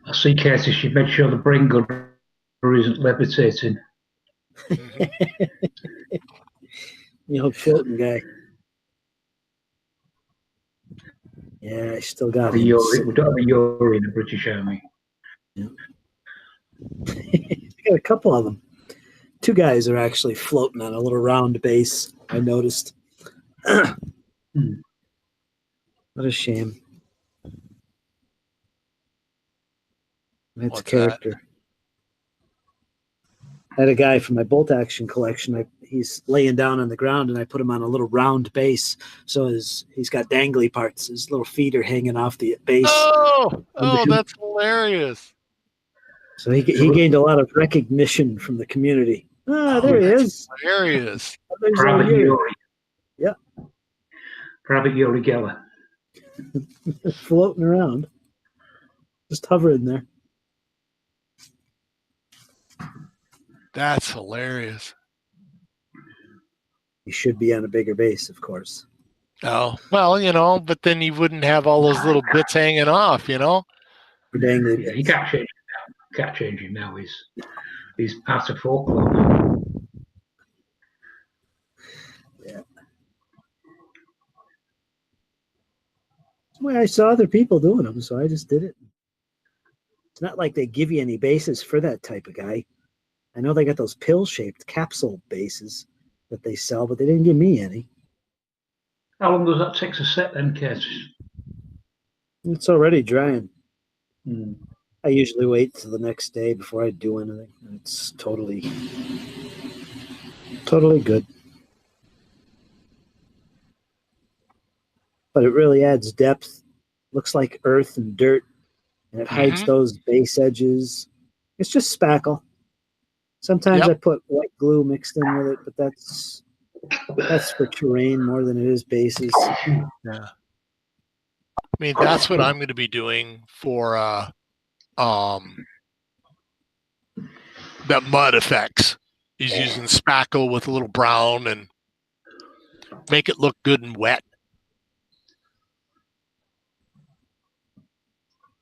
I see, Curtis, you've made sure the brain gunner isn't levitating. Floating guy. Yeah, I still got him. We don't have a Yuri in the British Army. Yeah. I got a couple of them. 2 guys are actually floating on a little round base, I noticed. What a shame. That's character. That? I had a guy from my bolt action collection. He's laying down on the ground, and I put him on a little round base. So he's got dangly parts. His little feet are hanging off the base. Oh, that's hilarious. So he gained a lot of recognition from the community. There he is. Hilarious. Private Yuri. Yeah. Private Yuri Geller. Floating around. Just hovering there. That's hilarious. He should be on a bigger base, of course. Oh, well, but then you wouldn't have all those little bits hanging off, Yeah, you can't change him now. Can't change him now. He's part of folklore. Yeah. That's the way I saw other people doing them, so I just did it. It's not like they give you any bases for that type of guy. I know they got those pill-shaped capsule bases that they sell, but they didn't give me any. How long does that take to set then, Curtis? It's already drying. I usually wait till the next day before I do anything. It's totally good. But it really adds depth. Looks like earth and dirt, and it hides those base edges. It's just spackle. Sometimes I put white glue mixed in with it, but that's for terrain more than it is bases. Yeah. I mean, that's what I'm going to be doing for that mud effects. He's using spackle with a little brown and make it look good and wet.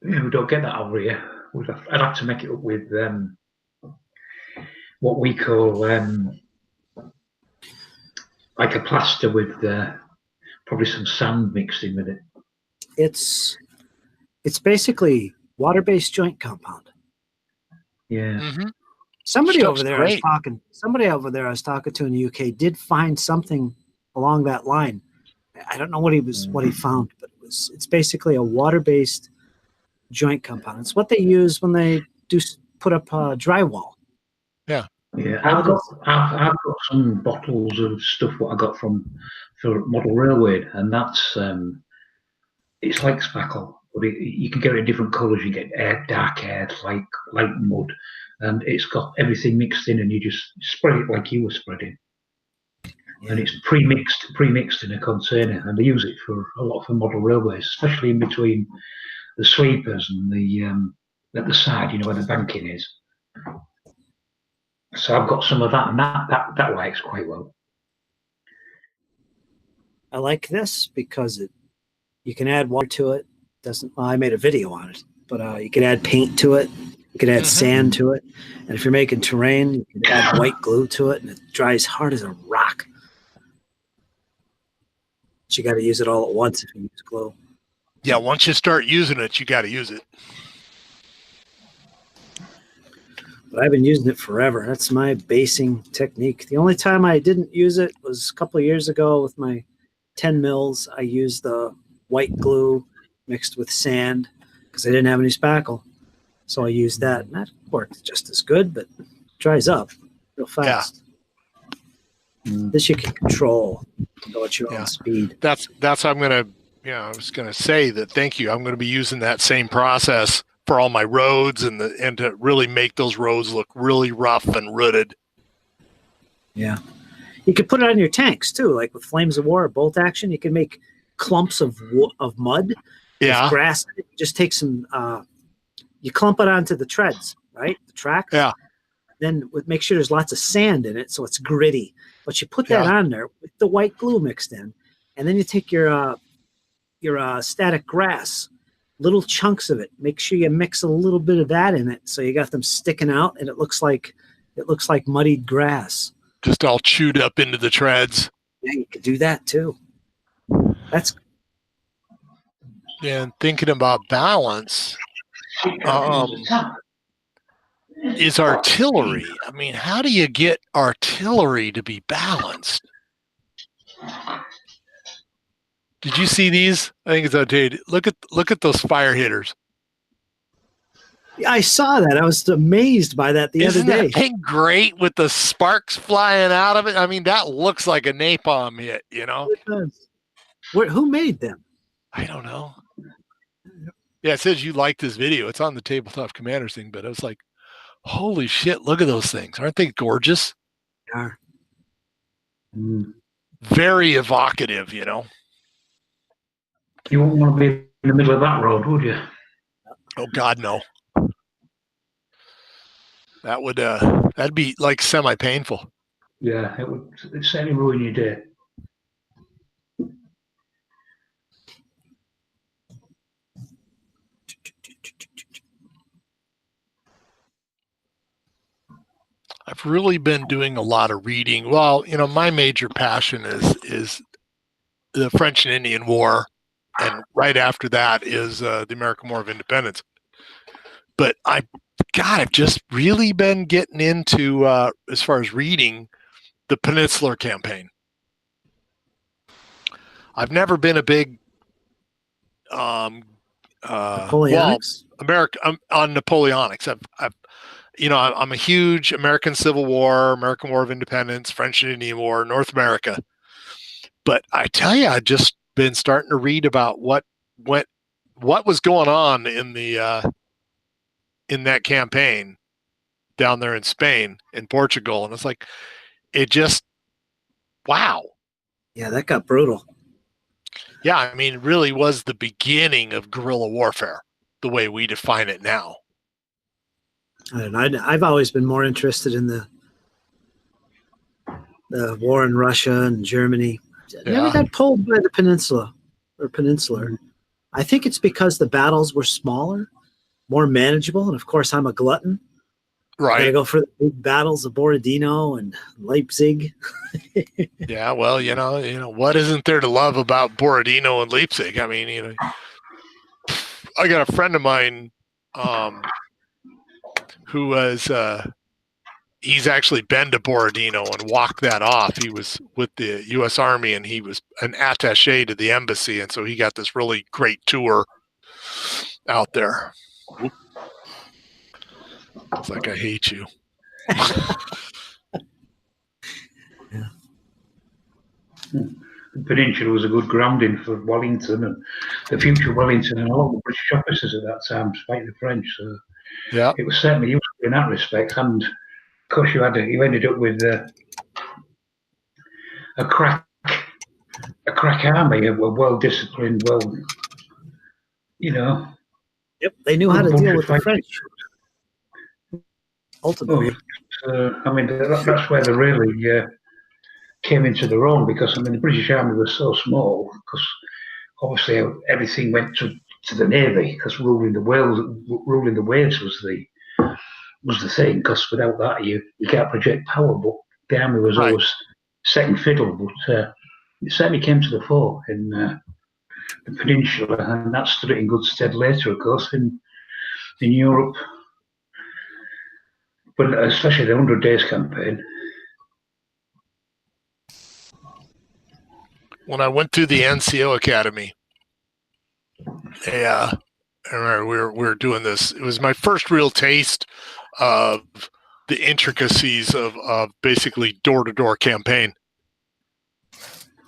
Yeah, we don't get that over here. I'd have to make it up with what we call like a plaster with probably some sand mixed in with it. It's basically water-based joint compound. Yeah. Somebody over there I was talking to in the UK did find something along that line. I don't know what he found, but it's basically a water-based joint compound. It's what they use when they do put up drywall. Yeah. Yeah, I've got some bottles of stuff what I got for Model Railway, and that's it's like spackle, but you can get it in different colours. You get dark haired, like mud, and it's got everything mixed in, and you just spread it like you were spreading. Yeah. And it's pre-mixed in a container, and they use it for a lot for model railways, especially in between the sweepers and the at the side, where the banking is. So I've got some of that, and that works quite well. I like this because you can add water to it. I made a video on it, but you can add paint to it. You can add sand to it, and if you're making terrain, you can add white glue to it, and it dries hard as a rock. But you got to use it all at once if you use glue. Yeah, once you start using it, you got to use it. But I've been using it forever. That's my basing technique. The only time I didn't use it was a couple of years ago with my 10 mils. I used the white glue mixed with sand because I didn't have any spackle. So I used that, and that worked just as good, but it dries up real fast. Yeah. This you can control, go at your own speed. That's I'm going to, I was going to say that, thank you. I'm going to be using that same process for all my roads and to really make those roads look really rough and rooted. Yeah. You could put it on your tanks too, like with Flames of War or Bolt Action. You can make clumps of mud with grass. Just take some, you clump it onto the treads, right? The tracks. Yeah. Then make sure there's lots of sand in it so it's gritty. But you put that on there with the white glue mixed in, and then you take your static grass little chunks of it. Make sure you mix a little bit of that in it, so you got them sticking out, and it looks like muddied grass. Just all chewed up into the treads. Yeah, you could do that too. That's And thinking about balance, is artillery. I mean, how do you get artillery to be balanced? Did you see these? I think it's outdated. Look at those fire hitters. Yeah, I saw that. I was amazed by that the other day. Isn't that thing great with the sparks flying out of it? I mean, that looks like a napalm hit, you know? It does. Who made them? I don't know. Yeah, it says you like this video. It's on the Tabletop Commanders thing, but I was like, holy shit, look at those things. Aren't they gorgeous? They are. Very evocative, you know? You wouldn't want to be in the middle of that road, would you? Oh, God, no. That would that'd be like semi-painful. Yeah, it'd certainly ruin your day. I've really been doing a lot of reading. Well, you know, my major passion is the French and Indian War, and right after that is the American War of Independence. But I've just really been getting into, as far as reading, the Peninsular Campaign. I've never been a big Napoleonics? on Napoleonics. I'm a huge American Civil War, American War of Independence, French and Indian War, North America. But I tell you, I've just been starting to read about what was going on in that campaign down there in Spain, in Portugal. And it's like, wow. Yeah, that got brutal. Yeah, I mean, it really was the beginning of guerrilla warfare, the way we define it now. And I've always been more interested in the war in Russia and Germany. Never got pulled by the Peninsular. I think it's because the battles were smaller, more manageable, and of course I'm a glutton. Right. Gotta go for the big battles of Borodino and Leipzig. Yeah, well, you know, what isn't there to love about Borodino and Leipzig? I mean, I got a friend of mine who was he's actually been to Borodino and walked that off. He was with the U.S. Army, and he was an attaché to the embassy, and so he got this really great tour out there. It's like, I hate you. Yeah. The Peninsula was a good grounding for Wellington and the future Wellington and all the British officers at that time, despite the French. So yeah, it was certainly useful in that respect. And of course, you ended up with a crack army, a well disciplined, Yep, they knew how to deal with the French. Ultimately, I mean, that's where they really came into their own, because I mean the British Army was so small, because obviously everything went to the Navy, because ruling the waves was the thing, because without that you can't project power. But the Army was always second fiddle. But it certainly came to the fore in the Peninsula, and that stood it in good stead later, of course, in Europe. But especially the 100 Days campaign. When I went through the NCO Academy, I remember we were doing this. It was my first real taste of the intricacies of basically door-to-door campaign.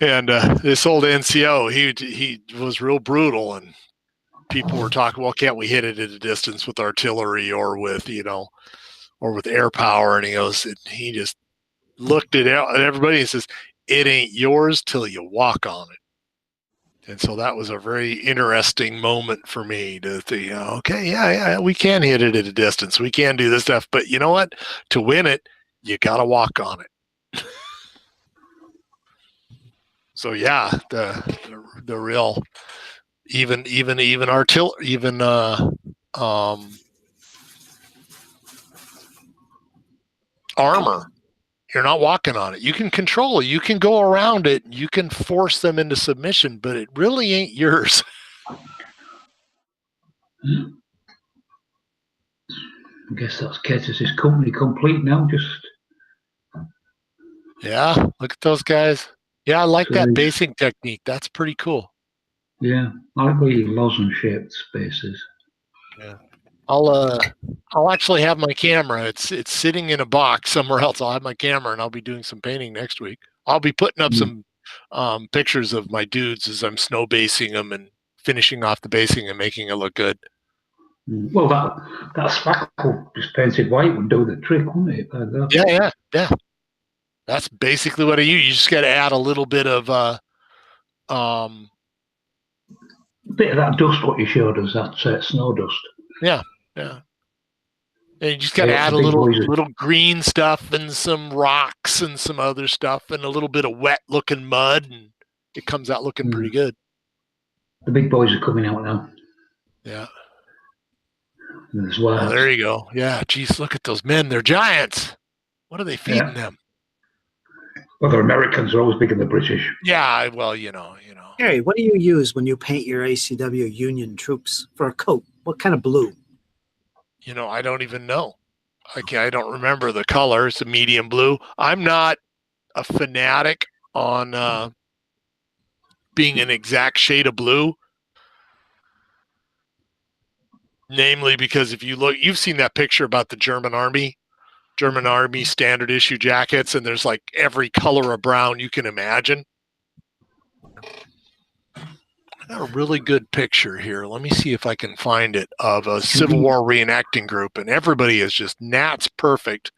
And this old NCO, he was real brutal, and people were talking, well, can't we hit it at a distance with artillery or with air power? And he just looked at everybody and says, it ain't yours till you walk on it. And so that was a very interesting moment for me to think, okay, yeah, we can hit it at a distance. We can do this stuff. But you know what? To win it, you got to walk on it. So, yeah, the real, even artillery, even armor. You're not walking on it. You can control it. You can go around it. You can force them into submission, but it really ain't yours. I guess that's Curtis's company complete now. Just Yeah, look at those guys. Yeah, I like that Great. basing technique. That's pretty cool. yeah, I like the lozenge-shaped spaces. Yeah. I'll actually have my camera. It's sitting in a box somewhere else. I'll have my camera and I'll be doing some painting next week. I'll be putting up some pictures of my dudes as I'm snow basing them and finishing off the basing and making it look good. Well, that spackle just painted white would do the trick, wouldn't it? Yeah. That's basically what I use. You just got to add a little bit of bit of that dust what you showed us, that snow dust. Yeah. And you just got to add a little green stuff and some rocks and some other stuff and a little bit of wet looking mud, and it comes out looking pretty good. The big boys are coming out now. Yeah. As well. Oh, there you go. Yeah. Geez, look at those men. They're giants. What are they feeding them? Well, the Americans are always bigger than the British. Yeah. Well, you know. Harry, what do you use when you paint your ACW Union troops for a coat? What kind of blue? I don't even know. I don't remember the color. It's a medium blue. I'm not a fanatic on being an exact shade of blue. Namely, because if you look, you've seen that picture about the German Army standard issue jackets, and there's like every color of brown you can imagine. I got a really good picture here. Let me see if I can find it of a Civil War reenacting group, and everybody is just Nat's perfect,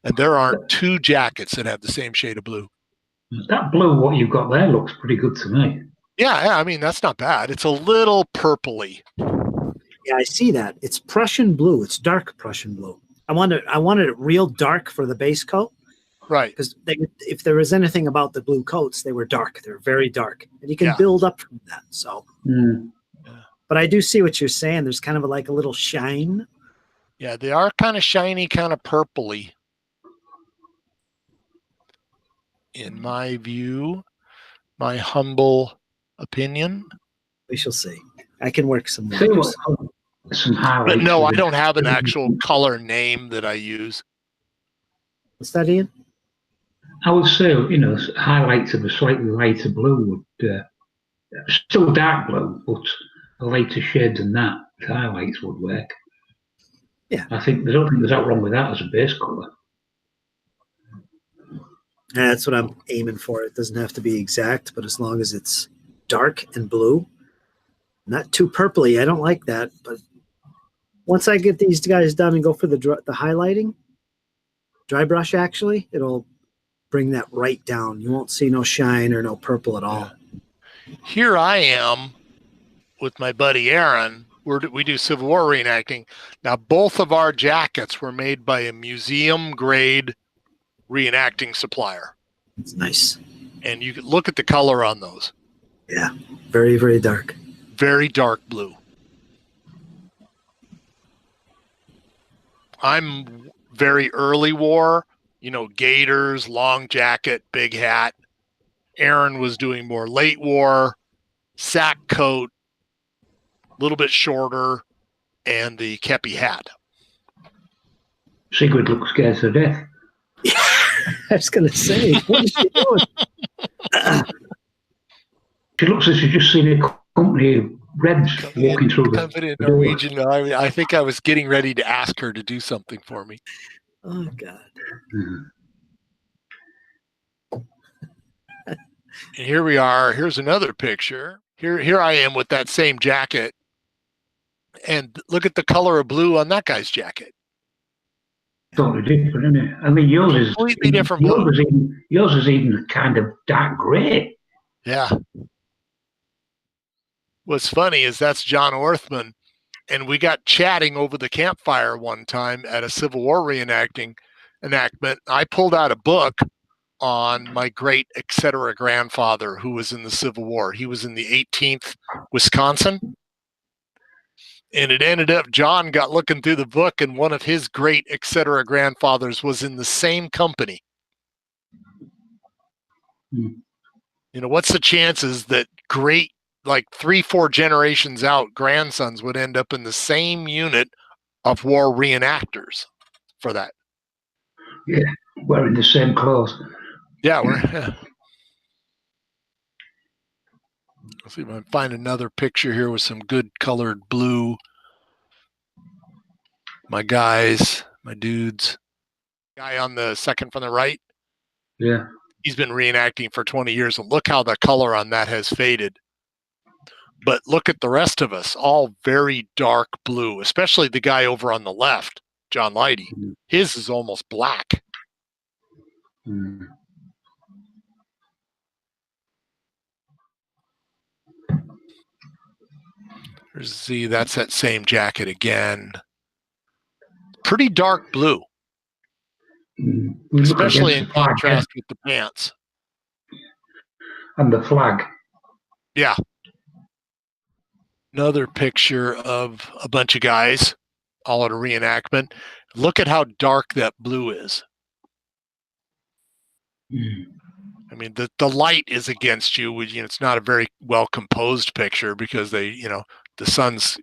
and there aren't two jackets that have the same shade of blue. That blue, what you've got there, looks pretty good to me. Yeah, I mean, that's not bad. It's a little purpley. Yeah, I see that. It's Prussian blue. It's dark Prussian blue. I wanted it real dark for the base coat. Right. Because if there was anything about the blue coats, they were dark. They're very dark. And you can build up from that. So, But I do see what you're saying. There's kind of like a little shine. Yeah, they are kind of shiny, kind of purpley. In my view, my humble opinion. We shall see. I can work some highlights. But no, I don't have an actual color name that I use. What's that, Ian? I would say, highlights of a slightly lighter blue would, still dark blue, but a lighter shade than that, highlights would work. Yeah. I don't think there's that wrong with that as a base colour. Yeah, that's what I'm aiming for. It doesn't have to be exact, but as long as it's dark and blue, not too purpley. I don't like that, but once I get these guys done and go for the highlighting, dry brush actually, it'll bring that right down. You won't see no shine or no purple at all. Here I am with my buddy Aaron. We do Civil War reenacting. Now, both of our jackets were made by a museum-grade reenacting supplier. It's nice. And you can look at the color on those. Yeah, very, very dark. Very dark blue. I'm very early war, gaiters, long jacket, big hat. Aaron was doing more late war, sack coat, a little bit shorter, and the kepi hat. Sigrid looks scared to death. I was going to say, what is she doing? She looks as if she's just seen a company of Reds walking through the in Norwegian. I think I was getting ready to ask her to do something for me. Oh, God. And here we are. Here's another picture. Here I am with that same jacket. And look at the color of blue on that guy's jacket. Totally different, isn't it? I mean, yours is completely different blue. Yours is even kind of dark grey. Yeah. What's funny is that's John Orthman, and we got chatting over the campfire one time at a Civil War enactment. I pulled out a book on my great etc. grandfather who was in the Civil War. He was in the 18th Wisconsin. And it ended up, John got looking through the book, and one of his great etc. grandfathers was in the same company. Mm. You know, what's the chances that great, like 3-4 generations out, grandsons would end up in the same unit of war reenactors for that? Yeah, wearing the same clothes. Yeah, Let's see if I can find another picture here with some good colored blue. My guys, my dudes. Guy on the second from the right. Yeah. He's been reenacting for 20 years, and look how the color on that has faded. But look at the rest of us, all very dark blue, especially the guy over on the left, John Leidy. Mm. His is almost black. Mm. See, that's that same jacket again. Pretty dark blue, especially in contrast with the pants. And the flag. Yeah. Another picture of a bunch of guys all at a reenactment. Look at how dark that blue is. Mm. I mean, the light is against you. It's not a very well composed picture because the sun's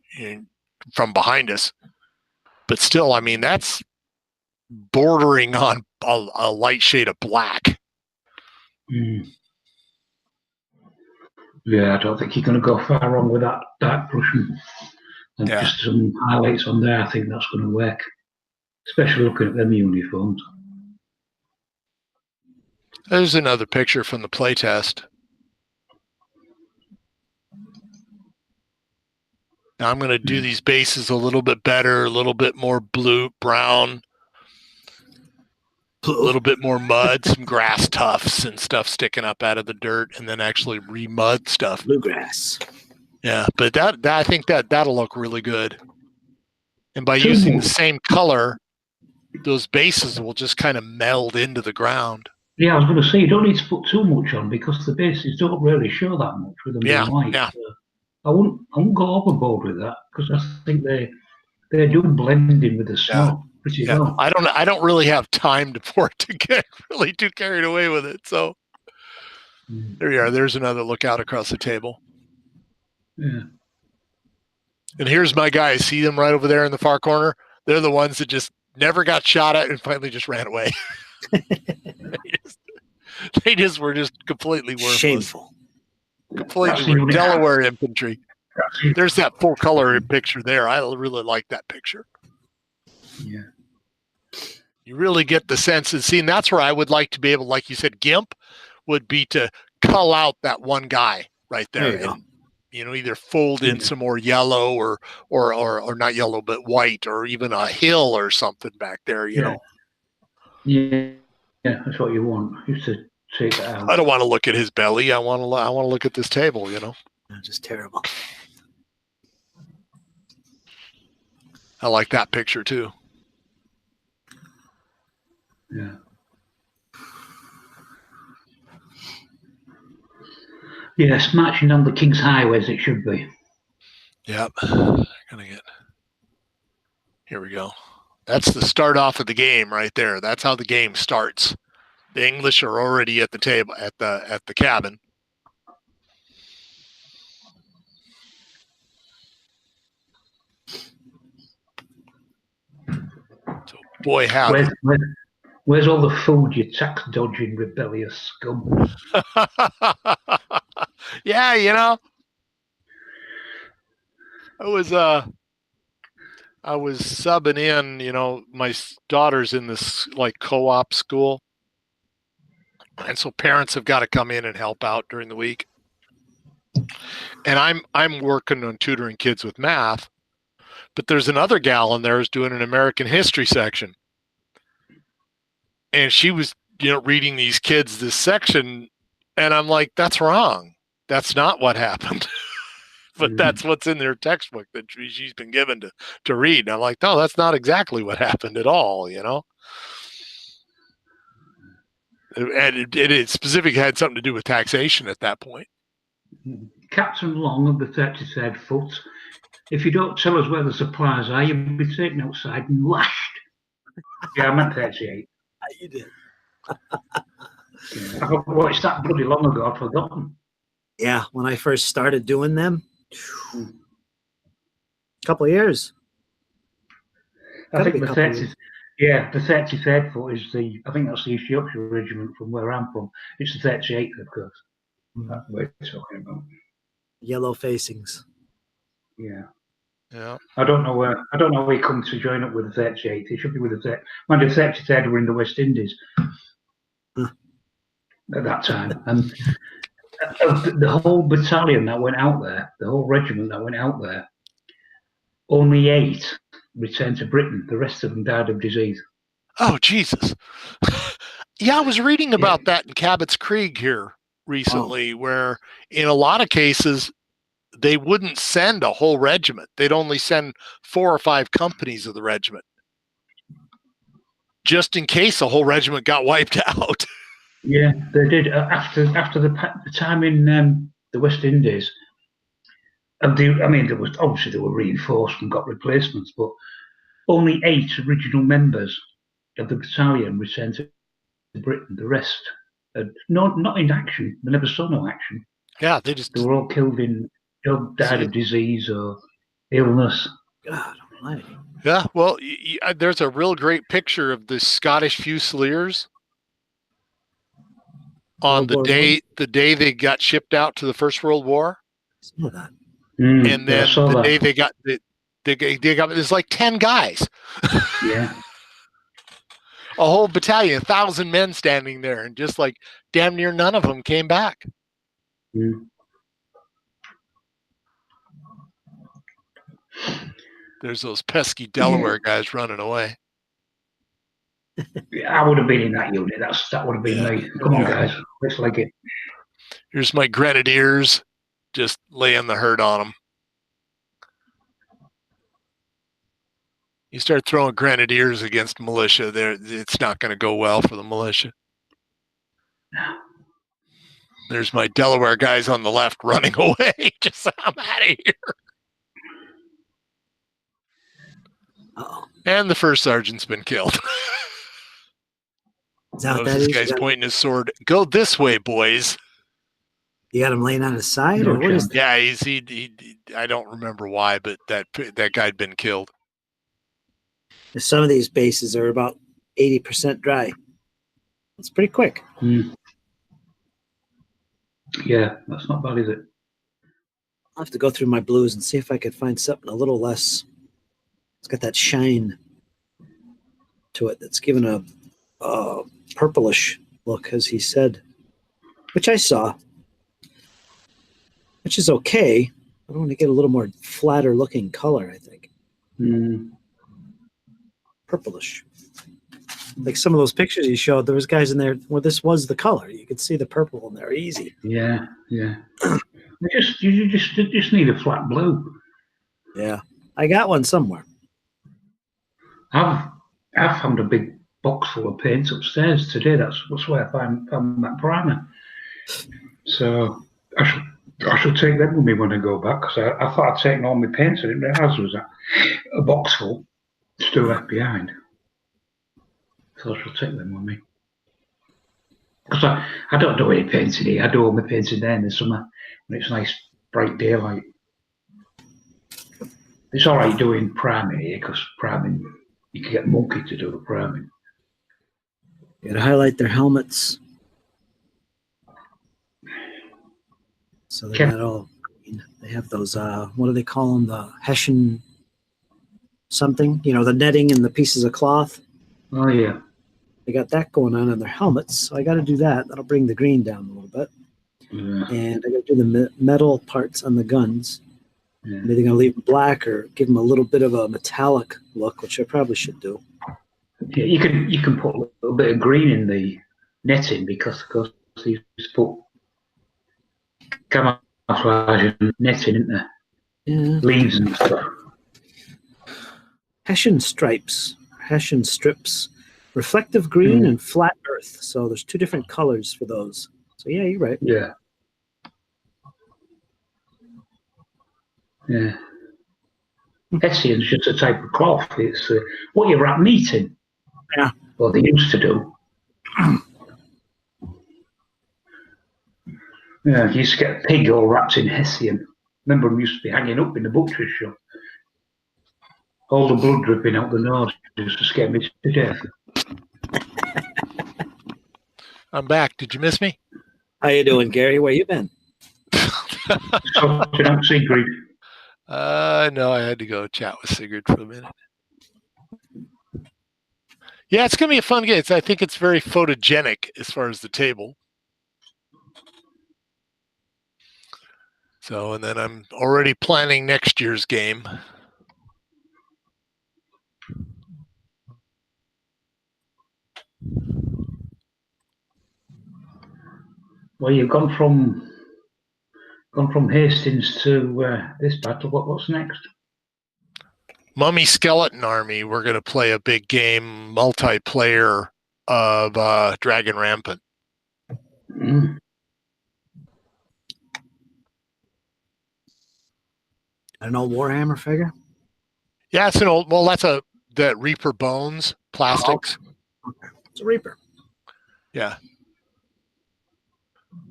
from behind us. But still, I mean, that's bordering on a light shade of black. Mm. Yeah, I don't think you're going to go far wrong with that dark brush and just some highlights on there. I think that's going to work, especially looking at them uniforms. There's another picture from the playtest. Now I'm going to do these bases a little bit better, a little bit more blue, brown, a little bit more mud, some grass tufts and stuff sticking up out of the dirt, and then actually re-mud stuff. Bluegrass. Yeah, but that I think that'll look really good. And by using the same color, those bases will just kind of meld into the ground. Yeah, I was going to say, you don't need to put too much on because the bases don't really show that much with them being white. Yeah. I wouldn't go overboard with that because I think they do blend in with the snow pretty well. I don't really have time for it to get really too carried away with it. So there you are. There's another look out across the table. Yeah. And here's my guys. See them right over there in the far corner? They're the ones that just never got shot at and finally just ran away. They just were just completely worthless. Shameful. Completely were Delaware infantry. There's that full color picture there. I really like that picture. Yeah. You really get the sense and see, and that's where I would like to be able, like you said, GIMP would be to cull out that one guy right there. And, either fold in some more yellow or not yellow, but white, or even a hill or something back there, you know. Yeah, that's what you want. Just to take that out. I don't want to look at his belly. I want to look at this table, Just terrible. I like that picture too. Yeah. Yes, marching on the King's Highway as it should be. Yep. Here we go. That's the start off of the game right there. That's how the game starts. The English are already at the table at the cabin. So boy, howdy. Where's all the food, you tax dodging rebellious scum? Yeah, I was subbing in, my daughter's in this like co-op school. And so parents have got to come in and help out during the week. And I'm working on tutoring kids with math, but there's another gal in there who's doing an American history section. And she was, reading these kids this section, and I'm like, that's wrong. That's not what happened. But that's what's in their textbook that she's been given to read. And I'm like, no, that's not exactly what happened at all, And it specifically had something to do with taxation at that point. Captain Long of the 33rd Foot, if you don't tell us where the supplies are, you'll be taken outside and lashed. Yeah, I meant 38. You did. Yeah, I've watched that bloody long ago. I've forgotten. Yeah, when I first started doing them, a couple of years. I think the 33rd Foot is I think that's the East Yorkshire Regiment from where I'm from. It's the 38th, of course. That's what we're talking about. Yellow facings. Yeah. Yeah. I don't know where he comes to join up with the 38th. He should be with the 30th. Mind the 33rd were in the West Indies at that time. And the whole battalion that went out there, the whole regiment that went out there, only 8 returned to Britain. The rest of them died of disease. Oh, Jesus. Yeah, I was reading about that in Cabot's Creek here recently, where in a lot of cases, they wouldn't send a whole regiment. They'd only send 4 or 5 companies of the regiment, just in case a whole regiment got wiped out. Yeah, they did. After the time in the West Indies, and there were reinforced and got replacements, but only 8 original members of the battalion returned to Britain. The rest, not in action. They never saw no action. Yeah, they were all killed died of disease or illness. God almighty. Yeah, well, there's a real great picture of the Scottish Fusiliers on the day they got shipped out to the First World War. I saw that. And then the day they got there's like 10 guys. Yeah. A whole battalion, 1,000 men standing there, and just like damn near none of them came back. There's those pesky Delaware guys running away. I would have been in that unit. That would have been me. Come on, guys. Let's leg it. Here's my grenadiers just laying the hurt on them. You start throwing grenadiers against militia, it's not going to go well for the militia. There's my Delaware guys on the left running away. Just I'm out of here. Uh-oh. And the first sergeant's been killed. This guy's pointing his sword. Go this way, boys. You got him laying on his side, or what is that? Yeah, he I don't remember why, but that guy'd been killed. Some of these bases are about 80% dry. It's pretty quick. Yeah, that's not bad, is it? I'll have to go through my blues and see if I could find something a little less. It's got that shine to it that's given a purplish look, as he said, which I saw, which is okay. I want to get a little more flatter looking color, I think. Purplish. Like some of those pictures you showed, there was guys in there where this was the color. You could see the purple in there easy. Yeah. You just need a flat blue. Yeah. I got one somewhere. I've found a big box full of paints upstairs today. That's where I found that primer. So I should take them with me when I go back, because I thought I'd taken all my paints. I didn't realise there was a box full still left behind. So I shall take them with me. Because I don't do any painting here. I do all my painting there in the summer when it's nice bright daylight. It's all right doing priming here, because priming, you can get monkey to do the priming. You gotta highlight their helmets. So they got all, they have those, what do they call them? The Hessian something, the netting and the pieces of cloth. Oh, yeah. They got that going on their helmets. So I got to do that. That'll bring the green down a little bit. Yeah. And I got to do the metal parts on the guns. Yeah. I'm either going to leave them black or give them a little bit of a metallic look, which I probably should do. Yeah, you can put a little bit of green in the netting, because of course you just put camouflage and netting, isn't there? Yeah. Leaves and stuff. Hessian stripes, Hessian strips. reflective green and flat earth. So there's 2 different colors for those. So yeah, you're right. Yeah. Yeah. Hessian's just a type of cloth. It's what you wrap meat in. Yeah. Well, they used to do. Yeah, you used to get a pig all wrapped in Hessian. Remember, them used to be hanging up in the butcher's shop. All the blood dripping out the nose just to scare me to death. I'm back. Did you miss me? How you doing, Gary? Where you been? Sorting out Sigrid. No, I had to go chat with Sigrid for a minute. Yeah, it's going to be a fun game. I think it's very photogenic as far as the table. So, and then I'm already planning next year's game. Well, you've gone from Hastings to this battle. What's next? Mummy Skeleton Army. We're going to play a big game, multiplayer of Dragon Rampant. Mm. An old Warhammer figure? Yeah, it's an old. Well, that's that Reaper Bones plastics. Okay. It's a Reaper. Yeah.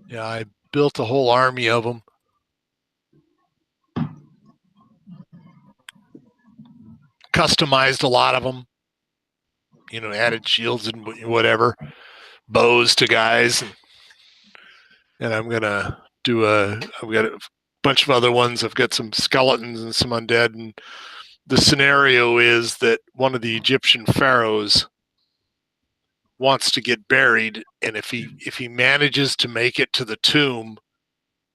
Yeah, I built a whole army of them. Customized a lot of them. You know, added shields and whatever, bows to guys, and I'm gonna do I've got a bunch of other ones. I've got some skeletons and some undead, and the scenario is that one of the Egyptian pharaohs wants to get buried, and if he manages to make it to the tomb,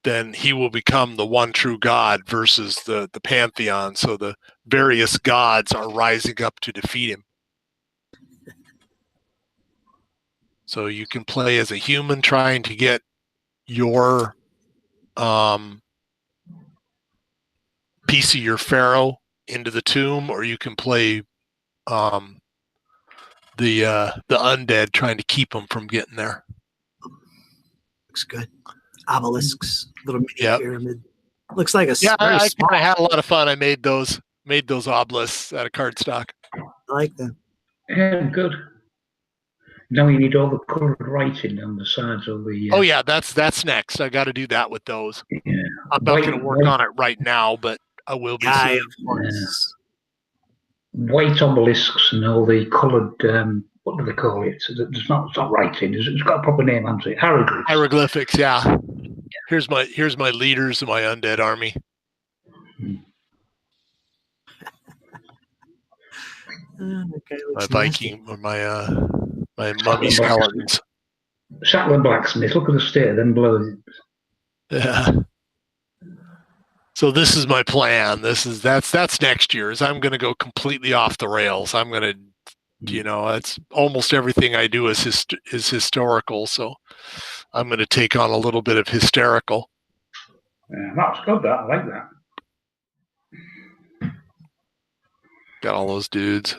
then he will become the one true god versus the pantheon. So the various gods are rising up to defeat him. So you can play as a human trying to get your piece of your pharaoh into the tomb, or you can play the undead trying to keep them from getting there. Looks good. Obelisks, little mini Yep. pyramid. Looks like a Yeah, I small. kind of had a lot of fun. I made those obelisks out of cardstock. I like them. Yeah, good. Now you need all the coloured writing on the sides of the. Oh yeah, that's next. I got to do that with those. Yeah. I'm not going to work on it right now, but I will be Yeah, soon. of course. White obelisks and all the coloured. What do they call it? It's not writing. It's got a proper name, hasn't it? Hieroglyphs. Hieroglyphics, yeah. Here's my leaders of my undead army. Okay, My Viking, or my mummy skeletons. Shatland blacksmith. Look at the state of them blows. Yeah. So this is my plan. That's next year's. I'm going to go completely off the rails. I'm going to, it's almost everything I do is historical. So I'm going to take on a little bit of hysterical. Yeah, that's good. I like that. Got all those dudes.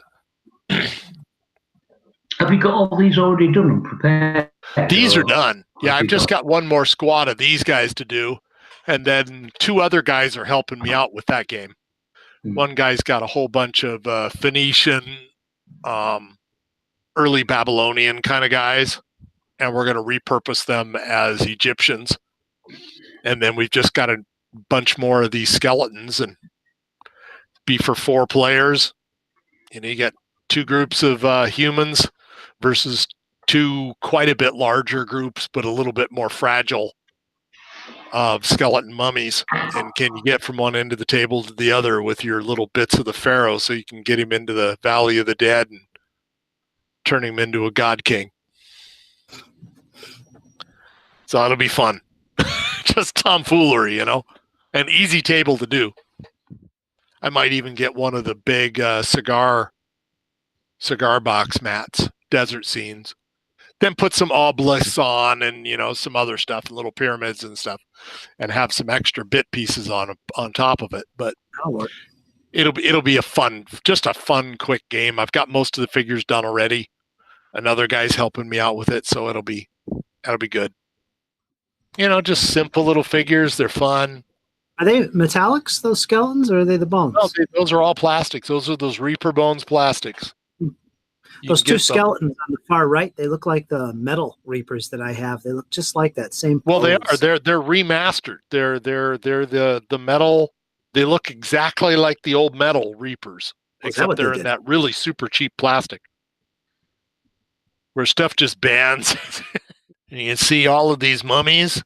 Have you got all these already done and prepared? These are done. Yeah, I've just got one more squad of these guys to do. And then 2 other guys are helping me out with that game. One guy's got a whole bunch of Phoenician, early Babylonian kind of guys. And we're going to repurpose them as Egyptians. And then we've just got a bunch more of these skeletons, and be for 4 players. You get 2 groups of humans versus 2 quite a bit larger groups, but a little bit more fragile of skeleton mummies. And can you get from one end of the table to the other with your little bits of the pharaoh, so you can get him into the Valley of the Dead and turn him into a god king. So it'll be fun. Just tomfoolery, an easy table to do. I might even get one of the big cigar box mats, desert scenes. Then put some obelisks on, and some other stuff, little pyramids and stuff, and have some extra bit pieces on top of it. But it'll be a fun, quick game. I've got most of the figures done already. another guy's helping me out with it, so that'll be good. Just simple little figures. They're fun. Are they metallics, those skeletons, or are they the bones? No, those are all plastics. Those are those Reaper Bones plastics. Those two skeletons on the far right, they look like the metal Reapers that I have. They look just like that same. Well, they are. They're remastered. They're the metal. They look exactly like the old metal Reapers, except they're in that really super cheap plastic, where stuff just bends. And you can see all of these mummies.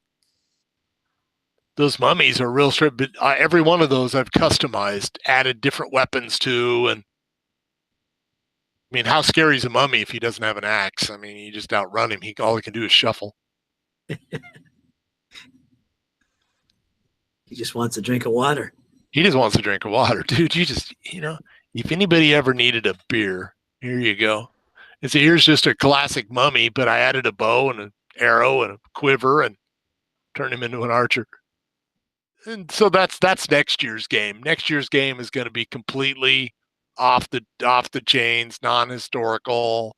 Those mummies are real strip, but every one of those I've customized, added different weapons to, and I mean, how scary is a mummy if he doesn't have an axe? I mean, you just outrun him. All he can do is shuffle. He just wants a drink of water. He just wants a drink of water, dude. You just, if anybody ever needed a beer, here you go. And so here's just a classic mummy, but I added a bow and an arrow and a quiver and turned him into an archer. And so that's next year's game. Next year's game is going to be completely off the chains, non-historical.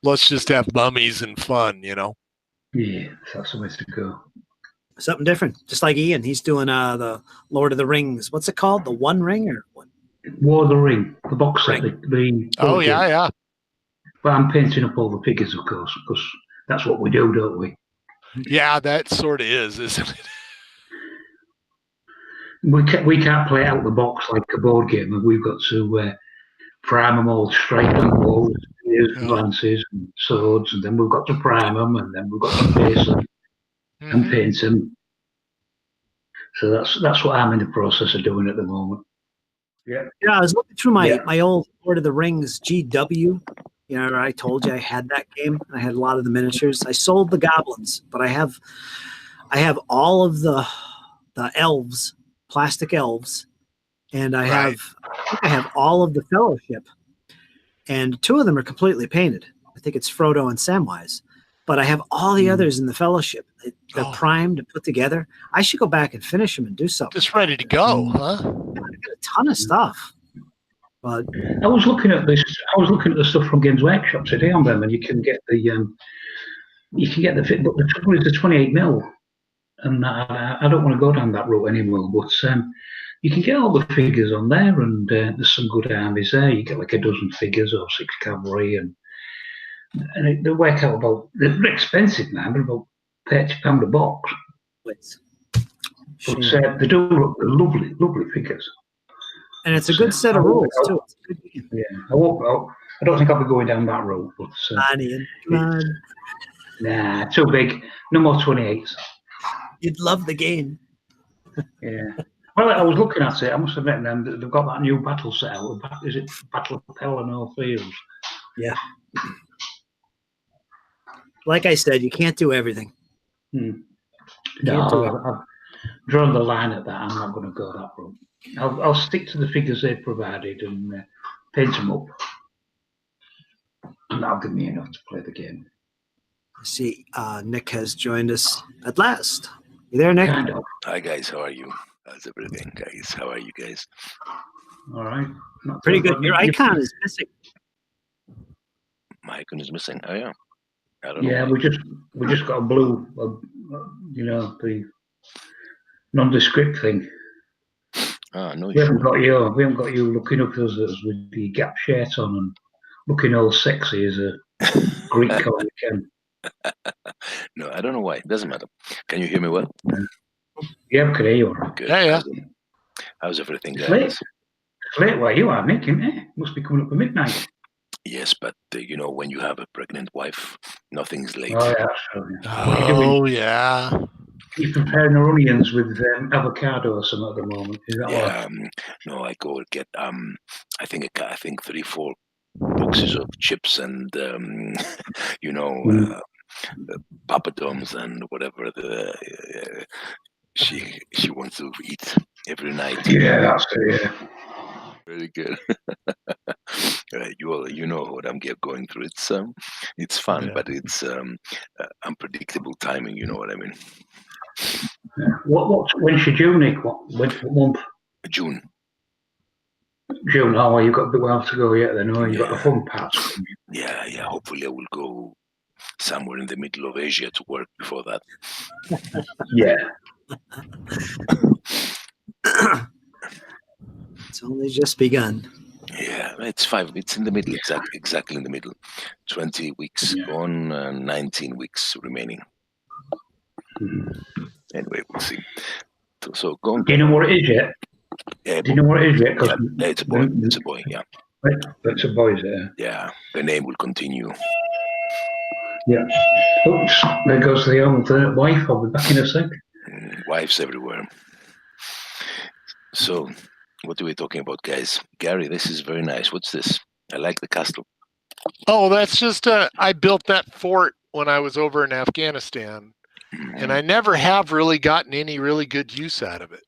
Let's just have mummies and fun, Yeah, that's the way to go. Something different, just like Ian. He's doing the Lord of the Rings. What's it called? The One Ring or what? War of the Ring, the box set. Oh yeah. But I'm painting up all the figures, of course, because that's what we do, don't we? Yeah, that sort of is, isn't it? We can't play out the box like a board game, and we've got to prime them all straight on walls, lances and swords, and then we've got to prime them, and then we've got to base them and paint them. So that's what I'm in the process of doing at the moment. Yeah, I was looking through my old Lord of the Rings GW. I told you I had that game. I had a lot of the miniatures. I sold the goblins, but I have all of the elves. Plastic elves, and I have all of the Fellowship, and 2 of them are completely painted. I think it's Frodo and Samwise, but I have all the others in the Fellowship. They're primed to put together. I should go back and finish them and do something. Just ready to go, huh? I got a ton of stuff. But I was looking at this. I was looking at the stuff from Games Workshop today on them, and you can get the fit, but the trouble is the 28 mil. And I don't want to go down that route anymore, but you can get all the figures on there, and there's some good armies there. You get like a dozen figures or 6 cavalry, and they work out they're expensive now, they're about £30 a box. But they do look lovely figures. And it's a good set of rules, too. It's a good game. Yeah, I don't think I'll be going down that route. But, come on. Nah, too big. No more 28s. You'd love the game. Yeah. Well, I was looking at it. I must admit, then they've got that new battle set out. Is it Battle of Élan or Fields? Yeah. Like I said, you can't do everything. No, I've drawn the line at that. I'm not going to go that route. I'll stick to the figures they've provided and paint them up, and that'll give me enough to play the game. I see, Nick has joined us at last. You there, Nick? Kind of. Hi guys, how are you? How's everything, guys? How are you guys? All right. Not pretty good. Your icon is missing. My icon is missing. Oh yeah. I don't know. We just got a blue, the nondescript thing. No. We haven't got you looking up at us with the Gap shirt on and looking all sexy as a Greek comic can. No, I don't know why. It doesn't matter. Can you hear me well? Yeah, I can hear you. Good. Yeah. How's everything, guys? It's late where you are, Nick, isn't it? Must be coming up at midnight. Yes, but when you have a pregnant wife, nothing's late. Oh, yeah, sure. Oh, yeah. You're preparing the onions with avocado or something at the moment. Is that right? No, I go get I think 3-4 boxes of chips and papadoms and whatever she wants to eat every night. Yeah, that's it. Yeah. Very good. You know what I'm going through. It's fun, but it's unpredictable timing. You know what I mean? Yeah. When's your due, Nick? What month? June. June, how are you? Got a bit while to go yet then, or you got the Yeah. fun parts? Yeah. Hopefully, I will go somewhere in the middle of Asia to work before that. Yeah. It's only just begun. Yeah, it's 5. It's in the middle, exactly in the middle. 20 weeks Yeah. gone, 19 weeks remaining. Mhm. Anyway, we'll see. So go on. Do you know what it is yet? Yeah, Do you know what it is yet? 'Cause yeah, it's a boy. It's a boy. Yeah, It's a boy, is it? yeah. The name will continue. Yeah. Oops, there goes the old wife. I'll be back in a sec. Wives everywhere. So, what are we talking about, guys? Gary, this is very nice. What's this? I like the castle. Oh, that's just I built that fort when I was over in Afghanistan, and I never have really gotten any really good use out of it.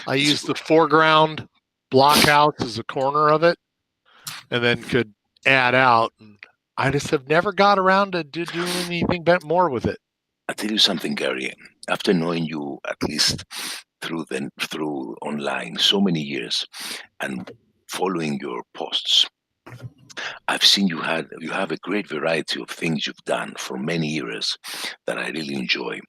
I used the foreground blockhouse as a corner of it, and then could add out. And I just have never got around to do anything more with it. I'll tell you something, Gary. After knowing you at least through online so many years and following your posts, I've seen you have a great variety of things you've done for many years that I really enjoy.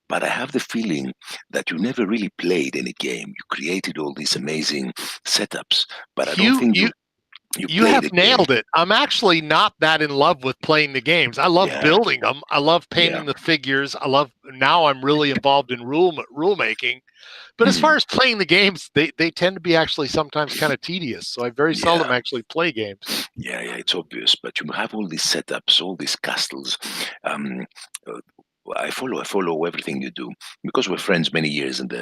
But I have the feeling that you never really played any game. You created all these amazing setups, but I don't think you have nailed it. I'm actually not that in love with playing the games. I love building them. I love painting the figures. Now I'm really involved in rule making. But as far as playing the games, they tend to be actually sometimes kind of tedious. So I very seldom actually play games. Yeah, it's obvious. But you have all these setups, all these castles. I follow everything you do because we're friends many years and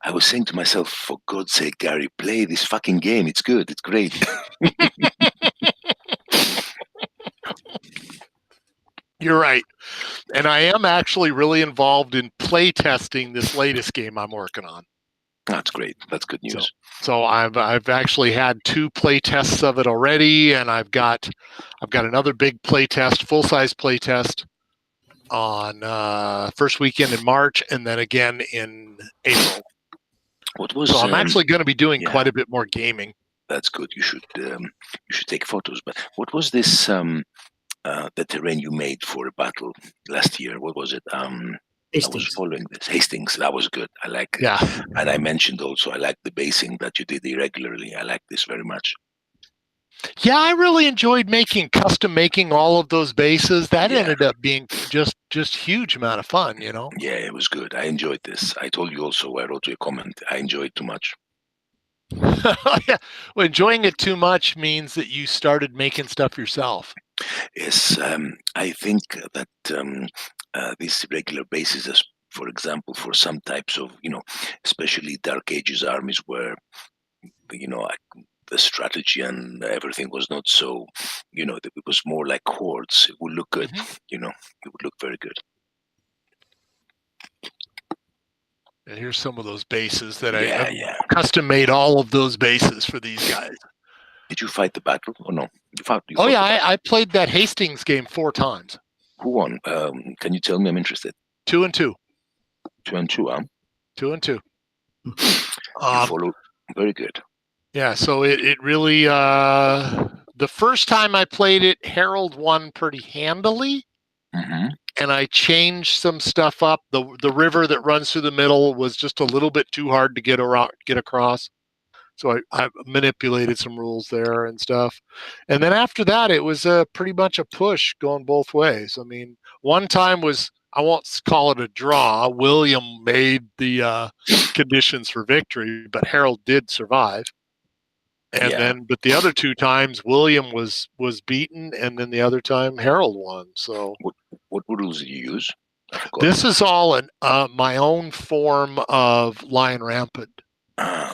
I was saying to myself, for God's sake, Gary, play this fucking game. It's good. It's great. You're right. And I am actually really involved in play testing this latest game I'm working on. That's great. That's good news. So I've actually had 2 play tests of it already, and I've got another big play test, full-size play test on first weekend in March, and then again in April. So I'm actually going to be doing quite a bit more gaming. That's good. You should take photos. But what was this? The terrain you made for a battle last year. What was it? Hastings. I was following this. Hastings. That was good. I like it. Yeah. And I mentioned also I like the basing that you did irregularly. I like this very much. Yeah, I really enjoyed custom making all of those bases. That ended up being just huge amount of fun, you know? Yeah, it was good. I enjoyed this. I told you also, I wrote you a comment. I enjoyed too much. Yeah. Well, enjoying it too much means that you started making stuff yourself. Yes, I think that these regular bases, for example, for some types of, especially Dark Ages armies where, the strategy and everything was not so, it was more like hordes. It would look good, it would look very good. And here's some of those bases that I custom made all of those bases for these guys. Did you fight the battle or no? I played that Hastings game 4 times. Who won? Can you tell me? I'm interested. 2 and 2. 2 and 2, huh? 2 and 2. You followed very good. Yeah, so it really the first time I played it, Harold won pretty handily. Mm-hmm. And I changed some stuff up. The river that runs through the middle was just a little bit too hard to get across. So I manipulated some rules there and stuff. And then after that, it was pretty much a push going both ways. I mean, one time was, I won't call it a draw. William made the conditions for victory, but Harold did survive. And but the other 2 times, William was beaten, and then the other time, Harold won. So what rules did you use? This is all my own form of Lion Rampant.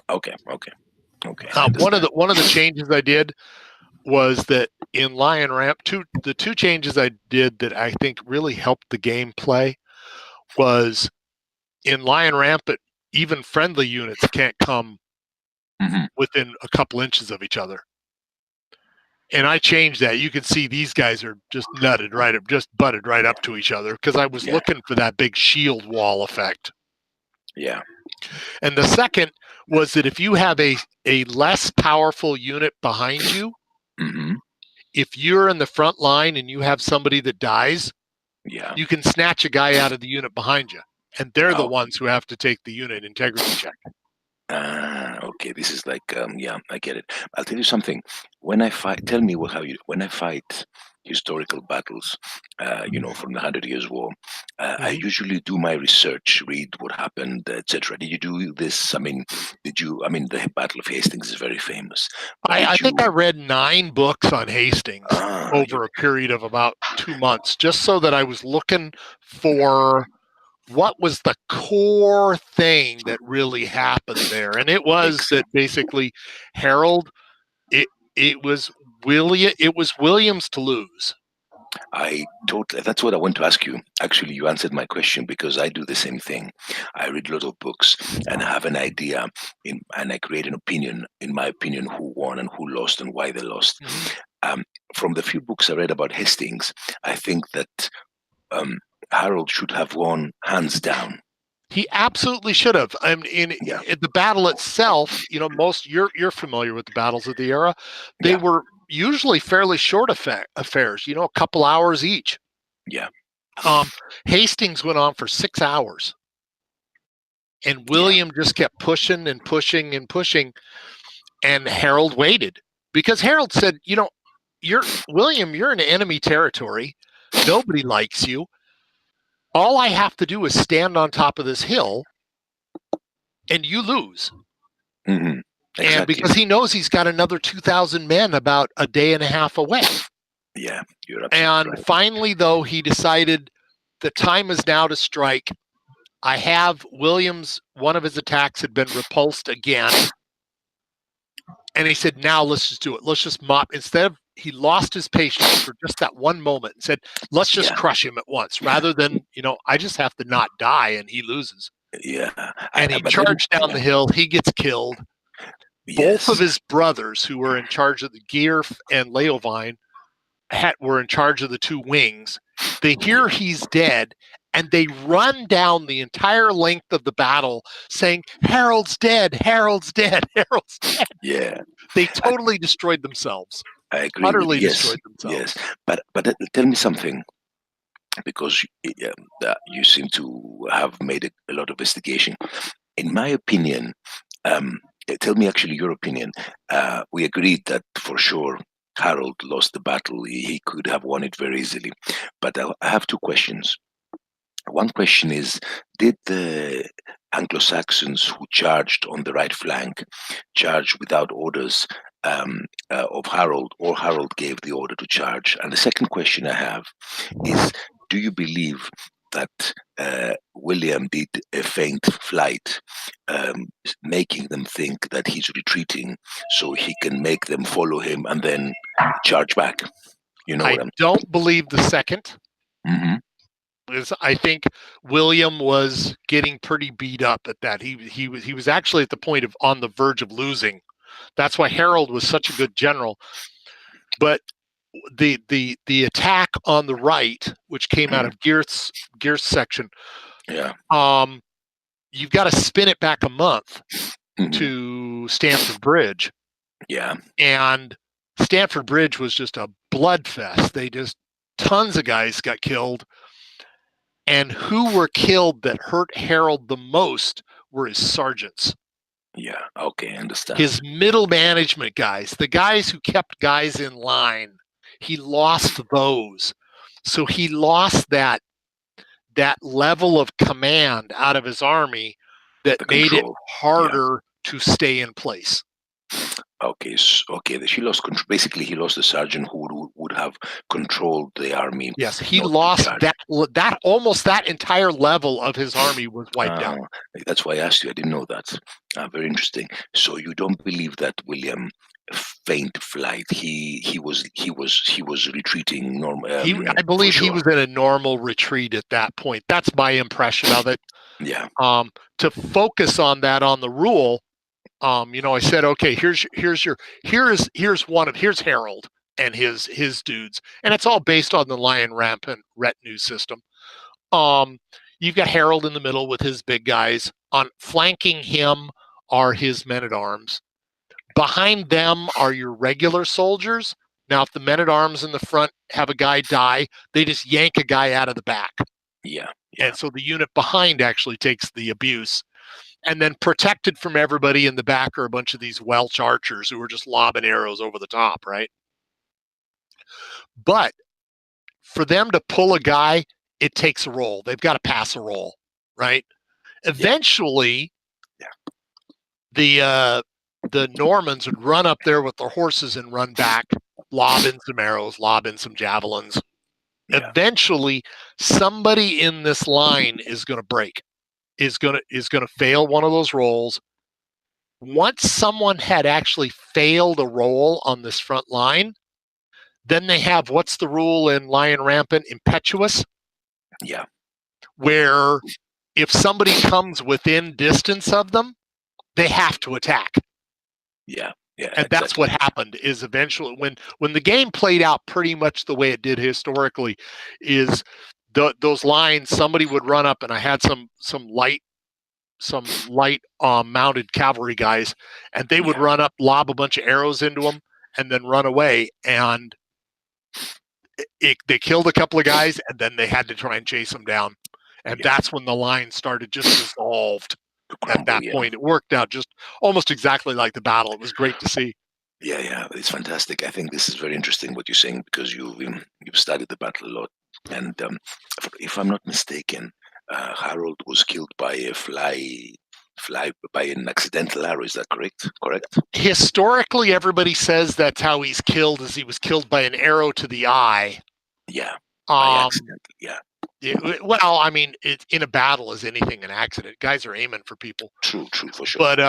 Okay. One of the changes I did was that in Lion Ramp, the 2 changes I did that I think really helped the gameplay was in Lion Rampant, even friendly units can't come within a couple inches of each other. And I changed that. You can see these guys are just butted right up to each other because I was looking for that big shield wall effect. Yeah. And the second was that if you have a less powerful unit behind you, Mm-hmm. if you're in the front line and you have somebody that dies, Yeah. you can snatch a guy out of the unit behind you. And they're the Oh. ones who have to take the unit integrity check. Okay, this is like, yeah, I get it. I'll tell you something. When I fight, tell me when I fight historical battles, from the 100 Years' War, I Mhm. usually do my research, read what happened, etc. Did you do this? I mean, the Battle of Hastings is very famous. But I did think I you? read 9 books on Hastings over a period of about 2 months, just so that I was looking for what was the core thing that really happened there. And it was that basically Harold, it was Williams to lose. That's what I want to ask you. Actually, you answered my question because I do the same thing. I read a lot of books and I have an idea and I create an opinion, in my opinion, who won and who lost and why they lost. Mm-hmm. From the few books I read about Hastings, I think that Harold should have won hands down. He absolutely should have. I mean, in the battle itself, you're familiar with the battles of the era. They were usually fairly short affairs, a couple hours each. Yeah. Hastings went on for 6 hours. And William just kept pushing and pushing and pushing. And Harold waited because Harold said, you're in enemy territory. Nobody likes you. All I have to do is stand on top of this hill and you lose. Mm-hmm. Exactly. And because he knows he's got another 2,000 men about a day and a half away. Yeah, you're absolutely right. Finally, though, he decided the time is now to strike. I have Williams, one of his attacks had been repulsed again. And he said, now let's just do it. Let's just mop. Instead of, he lost his patience for just that one moment and said, let's just crush him at once rather than, I just have to not die and he loses. Yeah. And he charged down the hill. He gets killed. Yes. Both of his brothers, who were in charge of the gear and Leovine, were in charge of the 2 wings. They hear he's dead, and they run down the entire length of the battle saying, Harold's dead, Harold's dead, Harold's dead. Yeah. They totally destroyed themselves. I agree. Utterly destroyed themselves. Yes. But tell me something, because you seem to have made a lot of investigation. In my opinion, tell me actually your opinion. We agreed that for sure Harold lost the battle. He could have won it very easily. But I have 2 questions. One question is, did the Anglo-Saxons who charged on the right flank charge without orders of Harold, or Harold gave the order to charge? And the second question I have is, do you believe that William did a feint flight, making them think that he's retreating so he can make them follow him and then charge back? I don't believe the second. Mm-hmm. I think William was getting pretty beat up at that. He was actually at the point of on the verge of losing. That's why Harold was such a good general. But the attack on the right, which came out of Geerth's section, you've got to spin it back a month to Stamford Bridge. Yeah. And Stamford Bridge was just a blood fest. Tons of guys got killed. And who were killed that hurt Harold the most were his sergeants. Yeah, okay, I understand. His middle management guys, the guys who kept guys in line, he lost those. So he lost that level of command out of his army that made it harder to stay in place. Okay, he lost control. Basically, he lost the sergeant who would have controlled the army. Yes, he lost that almost that entire level of his army was wiped out. That's why I asked you. I didn't know that. Very interesting. So you don't believe that William feint flight? He was retreating. I believe he was in a normal retreat at that point. That's my impression of it. Yeah. To focus on that on the rule. I said, okay, here's Harold and his dudes, and it's all based on the Lion Rampant retinue system. you've got Harold in the middle with his big guys. On flanking him are his men-at-arms. Behind them are your regular soldiers. Now, if the men-at-arms in the front have a guy die, they just yank a guy out of the back. Yeah. And so the unit behind actually takes the abuse. And then protected from everybody in the back are a bunch of these Welsh archers who are just lobbing arrows over the top, right? But for them to pull a guy, it takes a roll. They've got to pass a roll, right? Eventually, the Normans would run up there with their horses and run back, lob in some arrows, lob in some javelins. Yeah. Eventually, somebody in this line is going to break, is going to fail one of those rolls. Once someone had actually failed a roll on this front line, then they have, what's the rule in Lion Rampant? Impetuous. Yeah. Where if somebody comes within distance of them, they have to attack. Yeah. Yeah. And that's what happened is eventually when the game played out pretty much the way it did historically is those lines, somebody would run up, and I had some light mounted cavalry guys, and they would run up, lob a bunch of arrows into them, and then run away. And they killed a couple of guys, and then they had to try and chase them down. And that's when the line started just dissolved. At that point, it worked out just almost exactly like the battle. It was great to see. Yeah, it's fantastic. I think this is very interesting what you're saying, because you've studied the battle a lot. And if I'm not mistaken, Harold was killed by a fly by an accidental arrow. Is that correct? Historically, everybody says that's how he's killed. Is he was killed by an arrow to the eye. Yeah. By accident. Yeah. Well, I mean, in a battle, is anything an accident? Guys are aiming for people. True, for sure. But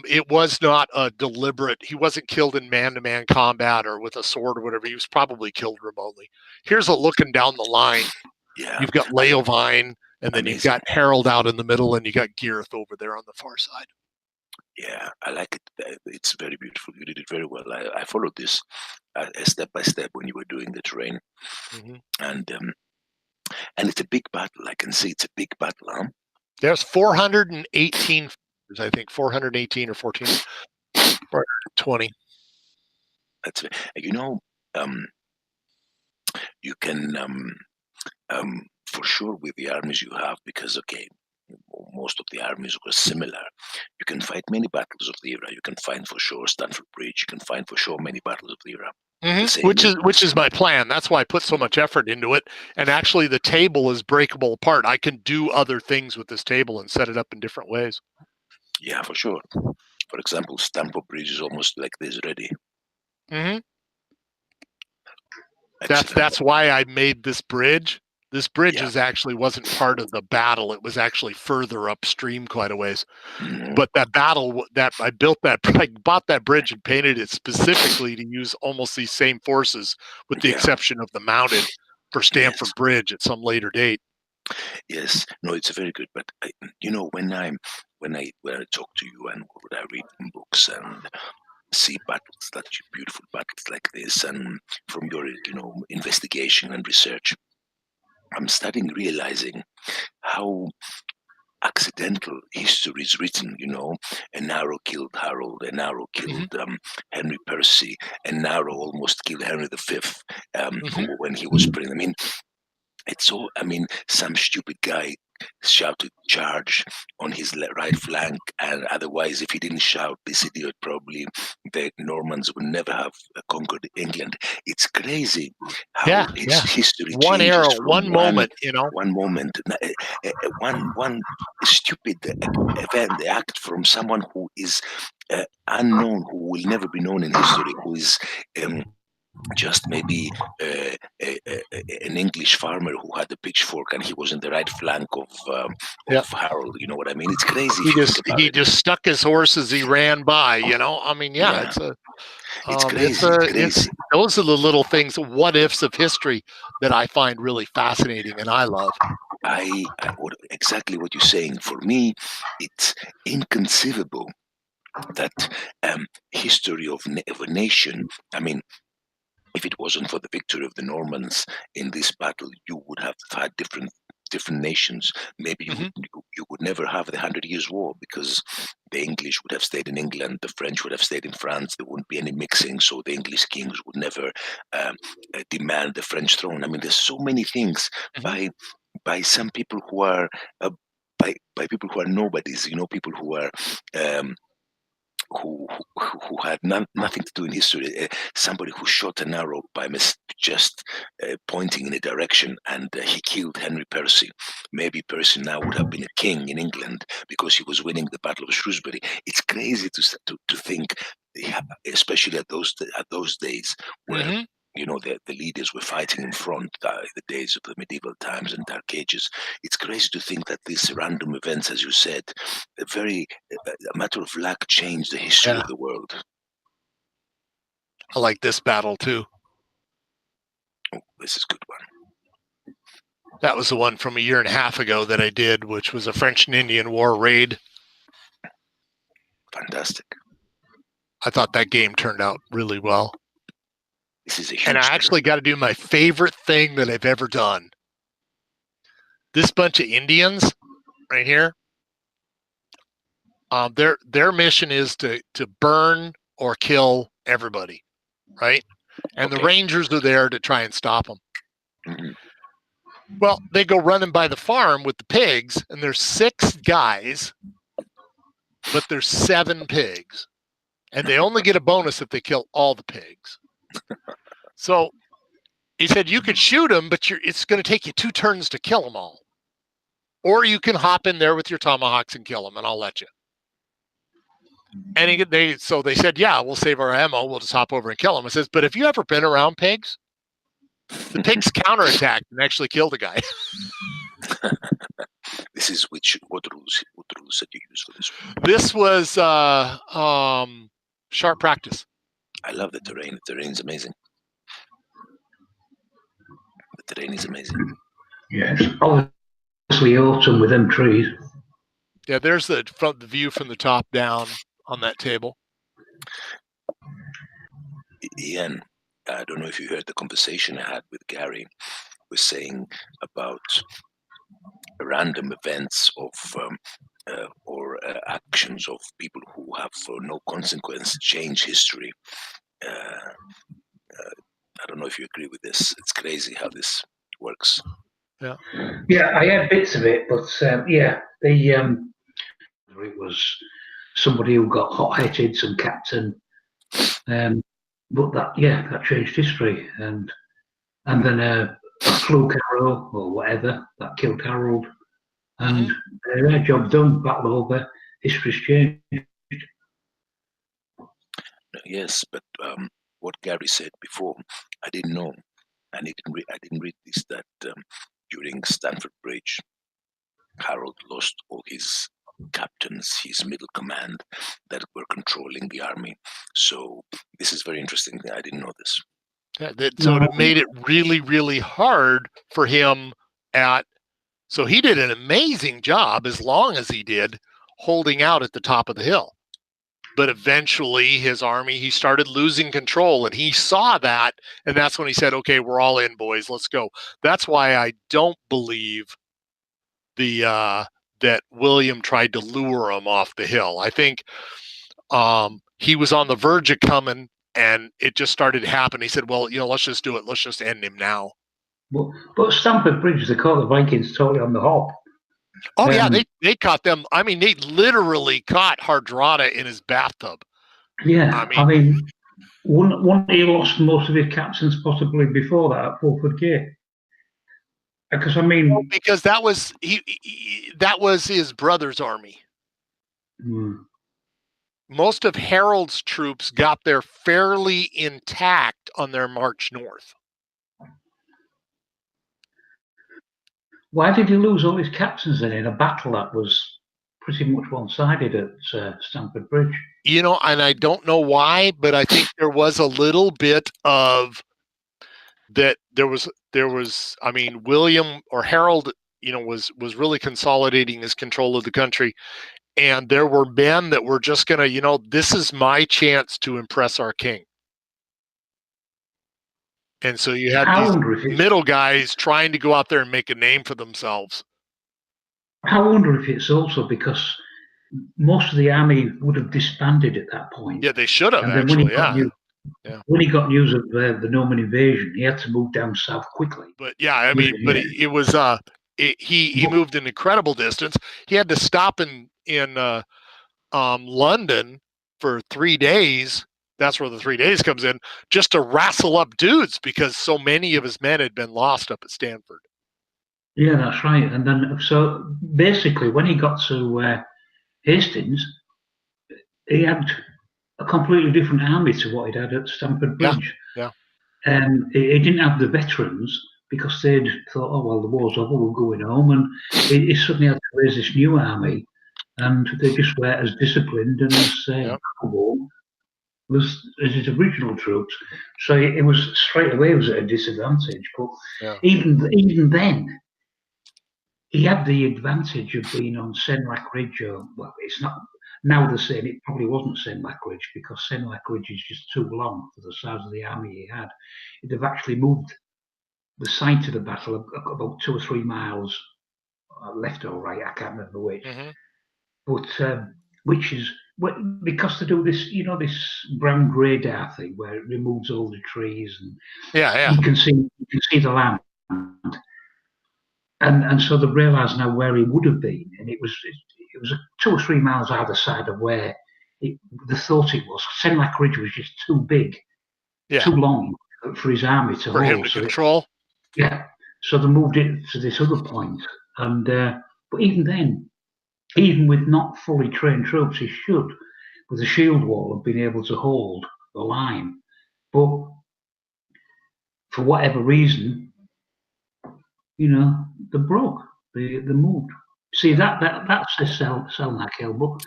it was not a deliberate. He wasn't killed in man-to-man combat or with a sword or whatever. He was probably killed remotely. Here's a looking down the line. Yeah. You've got Leovine, and then you've got Harold out in the middle, and you got Gareth over there on the far side. Yeah, I like it. It's very beautiful. You did it very well. I followed this step by step when you were doing the terrain, and it's a big battle. I can see it's a big battle, huh? There's 418, I think, 418 or 14, 420. That's you can for sure with the armies you have, because most of the armies were similar. You can fight many battles of the era. You can find for sure Stamford Bridge. You can find for sure many battles of the era. Which is my plan. That's why I put so much effort into it. And actually, the table is breakable apart. I can do other things with this table and set it up in different ways. Yeah, for sure. For example, Stamford Bridge is almost like this ready. That's why I made this bridge. This bridge wasn't part of the battle. It was actually further upstream quite a ways. But that battle, I bought that bridge and painted it specifically to use almost these same forces, with the exception of the mounted for Stamford Bridge at some later date. Yes, no, it's very good. But when I talk to you and when I read books and see battles, beautiful battles like this, and from your investigation and research, I'm starting realizing how accidental history is written. An arrow killed Harold, an arrow killed Henry Percy, an arrow almost killed Henry V when he was printing. I mean, it's all. I mean, some stupid guy shouted charge on his right flank, and otherwise, if he didn't shout, this idiot, probably the Normans would never have conquered England. It's crazy how history one changes arrow, from one moment, one stupid event, act from someone who is unknown, who will never be known in history, who is just maybe an English farmer who had a pitchfork and he was in the right flank of Harold. You know what I mean? It's crazy. He just stuck his horse as he ran by. I mean, it's crazy. It's crazy. Those are the little things, what ifs of history, that I find really fascinating and I love. Exactly what you're saying. For me, it's inconceivable that history of a nation. I mean, if it wasn't for the victory of the Normans in this battle, you would have had different different nations. Maybe you would never have the 100 Years' War because the English would have stayed in England, the French would have stayed in France. There wouldn't be any mixing, so the English kings would never demand the French throne. I mean, there's so many things by some people who are by people who are nobodies. You know, people who are. Who had nothing to do in history. Somebody who shot an arrow by just pointing in a direction, and he killed Henry Percy. Maybe Percy now would have been a king in England because he was winning the Battle of Shrewsbury. It's crazy to think, especially at those days where you know the leaders were fighting in front, the days of the medieval times and Dark Ages. It's crazy to think that these random events, as you said, a matter of luck, changed the history of the world. I like this battle too. Oh, this is a good one. That was the one from 1.5 years ago that I did, which was a French and Indian War raid. Fantastic. I thought that game turned out really well. This is a huge and I actually got to do my favorite thing that I've ever done. This bunch of Indians right here, their mission is to burn or kill everybody, right? And the Rangers are there to try and stop them. Well, they go running by the farm with the pigs, and there's 6 guys, but there's 7 pigs. And they only get a bonus if they kill all the pigs. So he said you could shoot them, but it's going to take you 2 turns to kill them all. Or you can hop in there with your tomahawks and kill them, and I'll let you. And so they said, yeah, we'll save our ammo. We'll just hop over and kill them. I says, but have you ever been around pigs? The pigs counterattacked and actually killed a guy. This is what rules that you use for this one? This was sharp practice. I love the terrain. The terrain is amazing. The terrain is amazing. Yes, obviously autumn with them trees. Yeah, there's the view from the top down on that table. Ian, I don't know if you heard the conversation I had with Gary. Was saying about random events of or actions of people who have for no consequence change history. I don't know if you agree with this. It's crazy how this works. Yeah, I had bits of it, but it was somebody who got hot-headed, some captain, but that changed history, and then a fluke arrow or whatever that killed Harold, and job done, battle over, history's changed. Yes, but what Gary said before, I didn't know, and I didn't read this, that during Stamford Bridge, Harold lost all his captains, his middle command that were controlling the army. So this is very interesting. I didn't know this. So it made it really, really hard for him so he did an amazing job as long as he did holding out at the top of the hill. But eventually his army, he started losing control, and he saw that, and that's when he said, okay, we're all in, boys, let's go. That's why I don't believe that William tried to lure him off the hill. I think he was on the verge of coming, and it just started to happen. He said, well, let's just do it. Let's just end him now. But Stamford Bridge, they caught the Vikings totally on the hop. Oh, yeah, they caught them. I mean, they literally caught Hardrada in his bathtub. Yeah, I mean wouldn't he lost most of his captains possibly before that at Fulford Gate? Because, I mean... because that was that was his brother's army. Most of Harold's troops got there fairly intact on their march north. Why did he lose all his captains then in a battle that was pretty much one-sided at Stamford Bridge? And I don't know why, but I think there was a little bit of that. There was. I mean, William or Harold, was really consolidating his control of the country, and there were men that were just gonna, this is my chance to impress our king. And so you had I these wonder if it's, middle guys trying to go out there and make a name for themselves. I wonder if it's also because most of the army would have disbanded at that point. Yeah, they should have And then when he actually. got Yeah. news, when he got news of the Norman invasion, he had to move down south quickly. But yeah, I mean, but it was he moved an incredible distance. He had to stop in London for 3 days. That's where the 3 days comes in, just to wrestle up dudes because so many of his men had been lost up at Stanford. Yeah, that's right. And then, so basically, when he got to Hastings, he had a completely different army to what he'd had at Stamford Bridge. Yeah. And he didn't have the veterans because they'd thought, oh, well, the war's over, we're going home. And he suddenly had to raise this new army, and they just weren't as disciplined and as was as his original troops. So it was straight away, it was at a disadvantage. But even then, he had the advantage of being on Senlac Ridge. Well, it's not, now they're saying it probably wasn't Senlac Ridge because Senlac Ridge is just too long for the size of the army he had. They've actually moved the site of the battle about 2 or 3 miles left or right, I can't remember which. But which is because they do this, this brown radar thing where it removes all the trees and you can see the land. And so they realised now where he would have been, and it was 2 or 3 miles either side of where they thought it was. Senlac Ridge was just too big, too long for his army to hold. Him to control. So they moved it to this other point, and but even then, even with not fully trained troops, he should, with a shield wall, have been able to hold the line. But for whatever reason, they broke. They moved. See, that's the Selknam Hill, but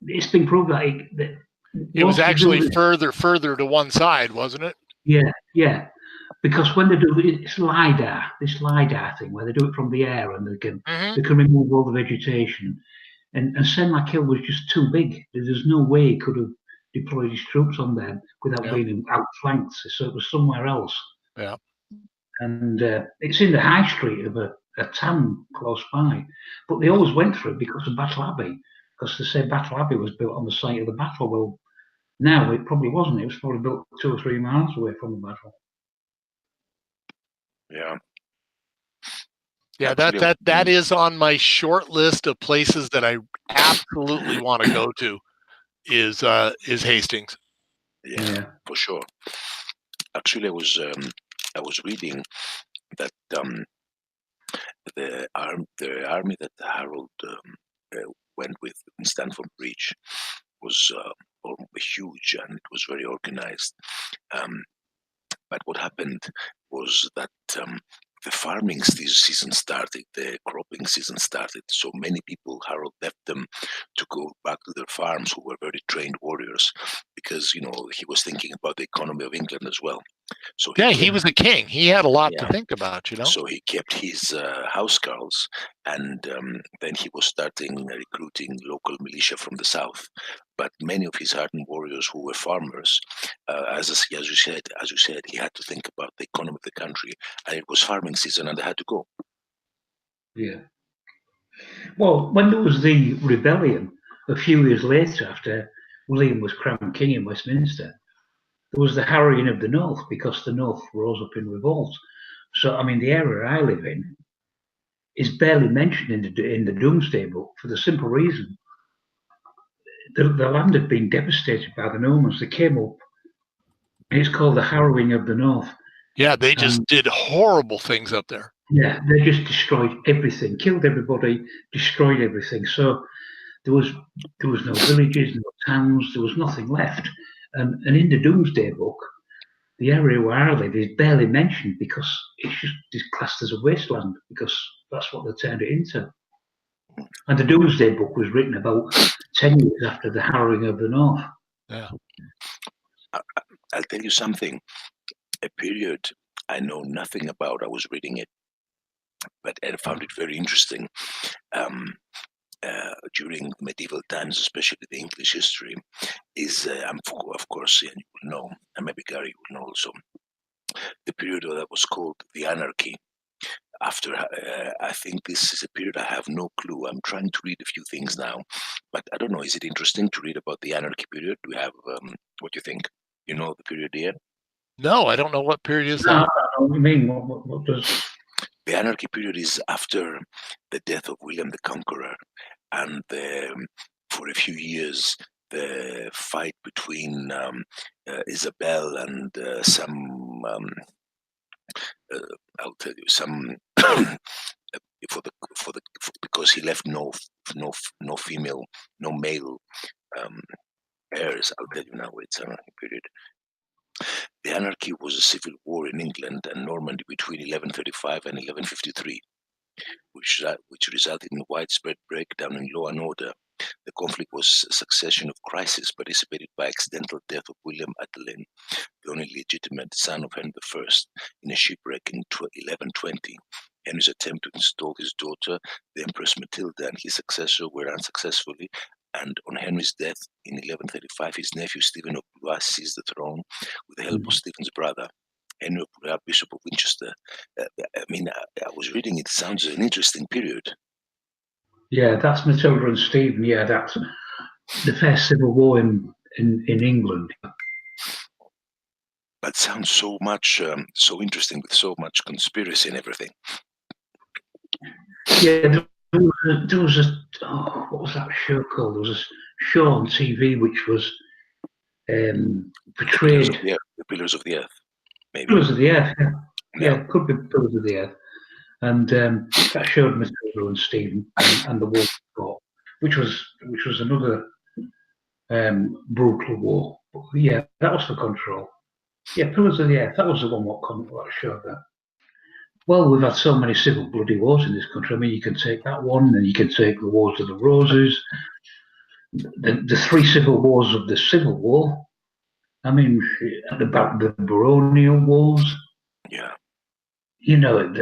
it's been proved that it was actually further to one side, wasn't it? Yeah. Because when they do this LiDAR thing, where they do it from the air and they can remove all the vegetation, and Senlac Hill was just too big. There's no way he could have deployed his troops on there without being outflanked. So it was somewhere else. Yeah. And it's in the high street of a town close by. But they always went through it because of Battle Abbey, because they say Battle Abbey was built on the site of the battle. Well, now it probably wasn't. It was probably built 2 or 3 miles away from the battle. Yeah, that is on my short list of places that I absolutely want to go to. Is Hastings? Yeah, for sure. Actually, I was reading that the army that Harold went with in Stamford Bridge was huge, and it was very organized. But what happened was that the farming season started, the cropping season started. So many people, Harold left them to go back to their farms, who were very trained warriors, because he was thinking about the economy of England as well. So he was a king. He had a lot to think about, So he kept his housecarls, and then he was starting recruiting local militia from the south. But many of his hardened warriors who were farmers, as you said, he had to think about the economy of the country, and it was farming season, and they had to go. Yeah. Well, when there was the rebellion a few years later, after William was crowned king in Westminster, there was the harrying of the North because the North rose up in revolt. So, I mean, the area I live in is barely mentioned in the Domesday Book for the simple reason the land had been devastated by the Normans. They came up, and it's called the harrowing of the North. Yeah, they just did horrible things up there. Yeah, they just destroyed everything, killed everybody, destroyed everything. So there was no villages, no towns, there was nothing left. And in the Domesday Book, the area where I live is barely mentioned because it's just classed as a wasteland, because that's what they turned it into. And the Domesday Book was written about 10 years after the harrowing of the North. Yeah. I'll tell you something. A period I know nothing about. I was reading it, but I found it very interesting. During medieval times, especially the English history, is of course, and you will know, and maybe Gary will know also, the period that was called the Anarchy. After, I think this is a period I have no clue. I'm trying to read a few things now, but I don't know. Is it interesting to read about the Anarchy period? Do we have, what do you think? You know the period here? No, I don't know what period is No, I that. don't know what you mean. What does? The Anarchy period is after the death of William the Conqueror, and for a few years, the fight between Isabel and some, I'll tell you, some because he left no female, no male heirs. I'll tell you now. It's Anarchy period. The Anarchy was a civil war in England and Normandy between 1135 and 1153, which resulted in a widespread breakdown in law and order. The conflict was a succession of crises participated by accidental death of William Adelin, the only legitimate son of Henry I, in a shipwreck in 1120. Henry's attempt to install his daughter, the Empress Matilda, and his successor were unsuccessfully, and on Henry's death in 1135, his nephew Stephen of Blois seized the throne with the help of Stephen's brother, Henry of Blois, Bishop of Winchester. I was reading it. Sounds an interesting period. Yeah, that's Matilda and Stephen. Yeah, that's the first civil war in England. But sounds so much so interesting, with so much conspiracy and everything. Yeah, there was what was that show called? There was a show on TV which was portrayed. The Pillars of the Earth, maybe. Pillars of the Earth, yeah, it could be Pillars of the Earth, and that showed Matilda and Stephen and the war fought, which was another brutal war. But yeah, that was for control. Yeah, Pillars of the Earth. That was the one what showed that. Well, we've had so many civil bloody wars in this country. I mean, you can take that one, and you can take the Wars of the Roses, the three civil wars of the Civil War. I mean, the baronial wars. Yeah. You know,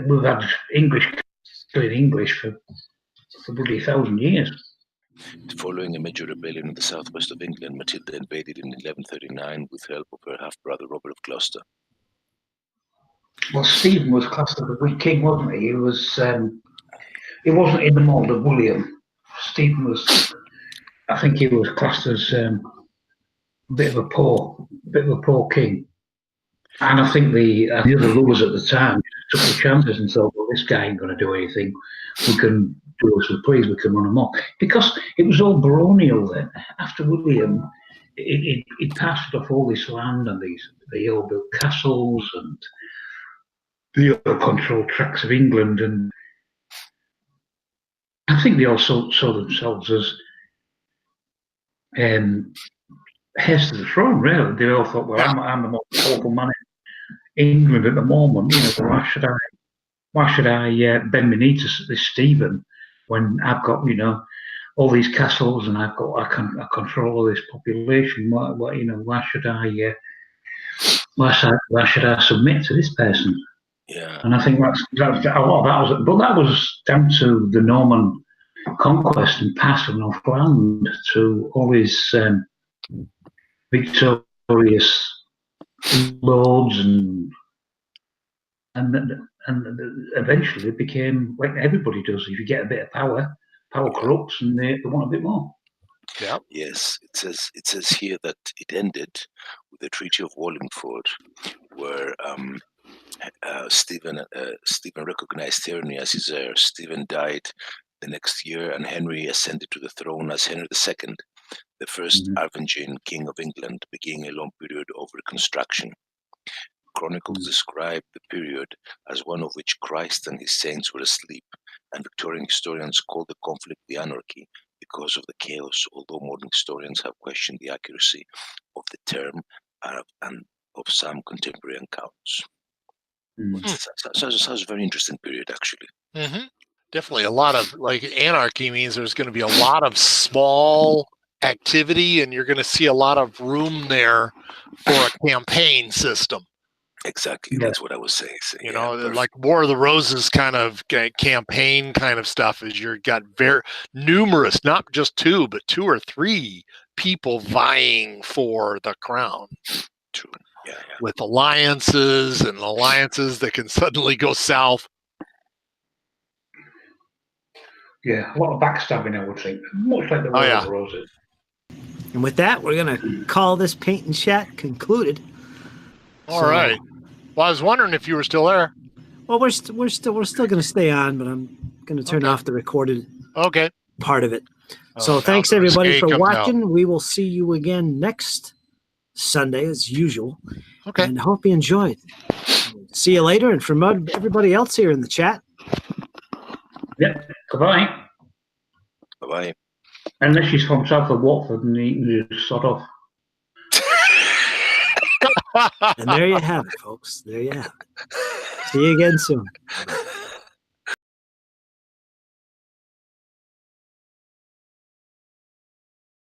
we've had English doing English for bloody 1,000 years. Following a major rebellion in the southwest of England, Matilda invaded in 1139 with help of her half-brother Robert of Gloucester. Well, Stephen was classed as a weak king, wasn't he? He was. He wasn't in the mould of William. Stephen was. I think he was classed as a bit of a poor king. And I think the other rulers at the time took the chances and thought, well, this guy ain't going to do anything. We can do as we please. We can run him off, because it was all baronial then. After William, it passed off all this land, and they all built castles, and the other controlled tracts of England, and I think they also saw themselves as heirs to the throne. Really, they all thought, well, I'm the most powerful man in England at the moment. You know, why should I bend my knee to this Stephen when I've got, you know, all these castles, and I control all this population? Why should I submit to this person? Yeah. And I think that's a lot of that was, but that was down to the Norman conquest and passing off land to all these victorious lords, and eventually it became like everybody does. If you get a bit of power corrupts, and they want a bit more. Yeah. Yes, it says here that it ended with the Treaty of Wallingford, where Stephen recognized Henry as his heir. Stephen died the next year, and Henry ascended to the throne as Henry II, the first Arvingine king of England, beginning a long period of reconstruction. Chronicles describe the period as one of which Christ and his saints were asleep, and Victorian historians call the conflict the Anarchy because of the chaos, although modern historians have questioned the accuracy of the term and of some contemporary accounts. Sounds a very interesting period, actually. Mm-hmm. Definitely a lot of, like, anarchy means there's going to be a lot of small activity, and you're going to see a lot of room there for a campaign system. Exactly, that's what I was saying. You know, like War of the Roses kind of campaign kind of stuff is you've got very numerous, not just two, but two or three people vying for the crown. True. with alliances that can suddenly go south. Yeah, a lot of backstabbing, I would think. Much like the War of the Roses. And with that, we're going to call this paint and chat concluded. All right. Well, I was wondering if you were still there. Well, we're still going to stay on, but I'm going to turn off the recorded part of it. So thanks everybody for watching. We will see you again next Sunday as usual. Okay. And hope you enjoyed. See you later. And from everybody else here in the chat. Yep. Goodbye. Bye-bye. Unless she's from south of Watford and you can just sod off. And there you have it, folks. There you have it. See you again soon.